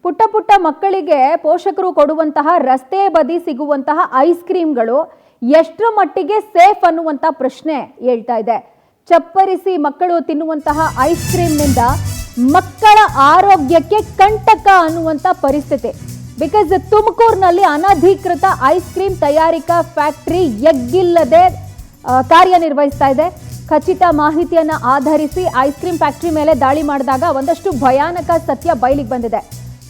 ಪುಟ್ಟ ಪುಟ್ಟ ಮಕ್ಕಳಿಗೆ ಪೋಷಕರು ಕೊಡುವಂತಹ ರಸ್ತೆ ಬದಿ ಸಿಗುವಂತಹ ಐಸ್ ಕ್ರೀಮ್ಗಳು ಎಷ್ಟರ ಮಟ್ಟಿಗೆ ಸೇಫ್ ಅನ್ನುವಂತ ಪ್ರಶ್ನೆ ಹೇಳ್ತಾ ಇದೆ. ಚಪ್ಪರಿಸಿ ಮಕ್ಕಳು ತಿನ್ನುವಂತಹ ಐಸ್ ಕ್ರೀಮ್ನಿಂದ ಮಕ್ಕಳ ಆರೋಗ್ಯಕ್ಕೆ ಕಂಟಕ ಅನ್ನುವಂತ ಪರಿಸ್ಥಿತಿ. ಬಿಕಾಸ್ ತುಮಕೂರಿನಲ್ಲಿ ಅನಧಿಕೃತ ಐಸ್ ಕ್ರೀಮ್ ತಯಾರಿಕಾ ಫ್ಯಾಕ್ಟರಿ ಎಗ್ಗಿಲ್ಲದೆ ಕಾರ್ಯನಿರ್ವಹಿಸ್ತಾ ಇದೆ. ಖಚಿತ ಮಾಹಿತಿಯನ್ನ ಆಧರಿಸಿ ಐಸ್ ಕ್ರೀಮ್ ಫ್ಯಾಕ್ಟರಿ ಮೇಲೆ ದಾಳಿ ಮಾಡಿದಾಗ ಒಂದಷ್ಟು ಭಯಾನಕ ಸತ್ಯ ಬಯಲಿಗೆ ಬಂದಿದೆ.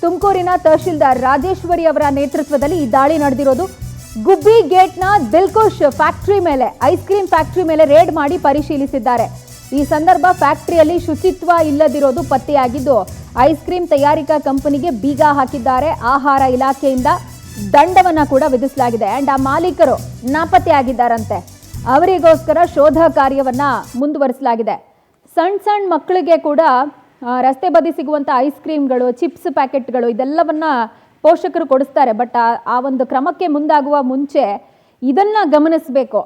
ತುಮಕೂರಿನ ತಹಶೀಲ್ದಾರ್ ರಾಜೇಶ್ವರಿ ಅವರ ನೇತೃತ್ವದಲ್ಲಿ ಈ ದಾಳಿ ನಡೆದಿರೋದು. ಗುಬ್ಬಿ ಗೇಟ್ನ ದಿಲ್ಖುಷ್ ಫ್ಯಾಕ್ಟರಿ ಮೇಲೆ, ಐಸ್ ಕ್ರೀಮ್ ಫ್ಯಾಕ್ಟರಿ ಮೇಲೆ ರೇಡ್ ಮಾಡಿ ಪರಿಶೀಲಿಸಿದ್ದಾರೆ. ಈ ಸಂದರ್ಭ ಫ್ಯಾಕ್ಟರಿಯಲ್ಲಿ ಶುಚಿತ್ವ ಇಲ್ಲದಿರೋದು ಪತ್ತೆಯಾಗಿದ್ದು ಐಸ್ ಕ್ರೀಮ್ ತಯಾರಿಕಾ ಕಂಪನಿಗೆ ಬೀಗ ಹಾಕಿದ್ದಾರೆ. ಆಹಾರ ಇಲಾಖೆಯಿಂದ ದಂಡವನ್ನ ಕೂಡ ವಿಧಿಸಲಾಗಿದೆ. ಅಂಡ್ ಆ ಮಾಲೀಕರು ನಾಪತ್ತೆಯಾಗಿದ್ದಾರಂತೆ. ಅವರಿಗೋಸ್ಕರ ಶೋಧ ಕಾರ್ಯವನ್ನ ಮುಂದುವರಿಸಲಾಗಿದೆ. ಸಣ್ಣ ಸಣ್ಣ ಮಕ್ಕಳಿಗೆ ಕೂಡ ರಸ್ತೆ ಬದಿ ಸಿಗುವಂಥ ಐಸ್ ಕ್ರೀಮ್ಗಳು, ಚಿಪ್ಸ್ ಪ್ಯಾಕೆಟ್ಗಳು ಇದೆಲ್ಲವನ್ನ ಪೋಷಕರು ಕೊಡಿಸ್ತಾರೆ. ಬಟ್ ಆ ಒಂದು ಕ್ರಮಕ್ಕೆ ಮುಂದಾಗುವ ಮುಂಚೆ ಇದನ್ನ ಗಮನಿಸಬೇಕು.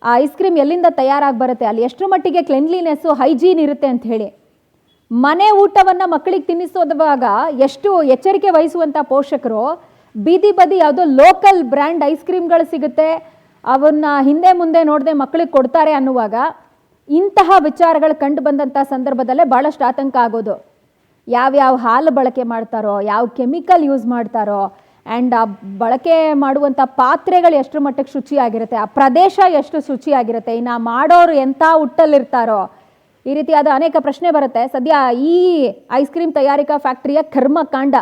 ಆ ಐಸ್ ಕ್ರೀಮ್ ಎಲ್ಲಿಂದ ತಯಾರಾಗಿ ಬರುತ್ತೆ, ಅಲ್ಲಿ ಎಷ್ಟರ ಮಟ್ಟಿಗೆ ಕ್ಲೆನ್ಲಿನೆಸ್ಸು, ಹೈಜೀನ್ ಇರುತ್ತೆ ಅಂತ ಹೇಳಿ. ಮನೆ ಊಟವನ್ನು ಮಕ್ಕಳಿಗೆ ತಿನ್ನಿಸೋದುವಾಗ ಎಷ್ಟು ಎಚ್ಚರಿಕೆ ವಹಿಸುವಂಥ ಪೋಷಕರು ಬೀದಿ ಬದಿ ಯಾವುದೋ ಲೋಕಲ್ ಬ್ರ್ಯಾಂಡ್ ಐಸ್ ಕ್ರೀಮ್ಗಳು ಸಿಗುತ್ತೆ, ಅವನ್ನ ಹಿಂದೆ ಮುಂದೆ ನೋಡದೆ ಮಕ್ಕಳಿಗೆ ಕೊಡ್ತಾರೆ ಅನ್ನುವಾಗ ಇಂತಹ ವಿಚಾರಗಳು ಕಂಡು ಬಂದಂಥ ಸಂದರ್ಭದಲ್ಲೇ ಭಾಳಷ್ಟು ಆತಂಕ ಆಗೋದು. ಯಾವ್ಯಾವ ಹಾಲು ಬಳಕೆ ಮಾಡ್ತಾರೋ, ಯಾವ ಕೆಮಿಕಲ್ ಯೂಸ್ ಮಾಡ್ತಾರೋ, ಆ್ಯಂಡ್ ಆ ಬಳಕೆ ಮಾಡುವಂಥ ಪಾತ್ರೆಗಳು ಎಷ್ಟು ಮಟ್ಟಕ್ಕೆ ಶುಚಿಯಾಗಿರುತ್ತೆ, ಆ ಪ್ರದೇಶ ಎಷ್ಟು ಶುಚಿಯಾಗಿರುತ್ತೆ, ಇನ್ನು ಮಾಡೋರು ಎಂಥ ಹುಟ್ಟಲ್ಲಿರ್ತಾರೋ, ಈ ರೀತಿಯಾದ ಅನೇಕ ಪ್ರಶ್ನೆ ಬರುತ್ತೆ. ಸದ್ಯ ಈ ಐಸ್ ಕ್ರೀಮ್ ತಯಾರಿಕಾ ಫ್ಯಾಕ್ಟರಿಯ ಕರ್ಮಕಾಂಡ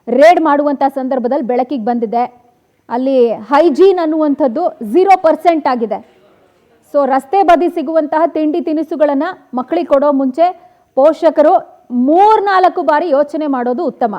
ರೇಡ್ ಮಾಡುವಂಥ ಸಂದರ್ಭದಲ್ಲಿ ಬೆಳಕಿಗೆ ಬಂದಿದೆ. ಅಲ್ಲಿ ಹೈಜೀನ್ ಅನ್ನುವಂಥದ್ದು 0% ಆಗಿದೆ. ಸೊ ರಸ್ತೆ ಬದಿ ಸಿಗುವಂತಹ ತಿಂಡಿ ತಿನಿಸುಗಳನ್ನು ಮಕ್ಕಳಿಗೆ ಕೊಡೋ ಮುಂಚೆ ಪೋಷಕರು 3-4 ಬಾರಿ ಯೋಚನೆ ಮಾಡೋದು ಉತ್ತಮ.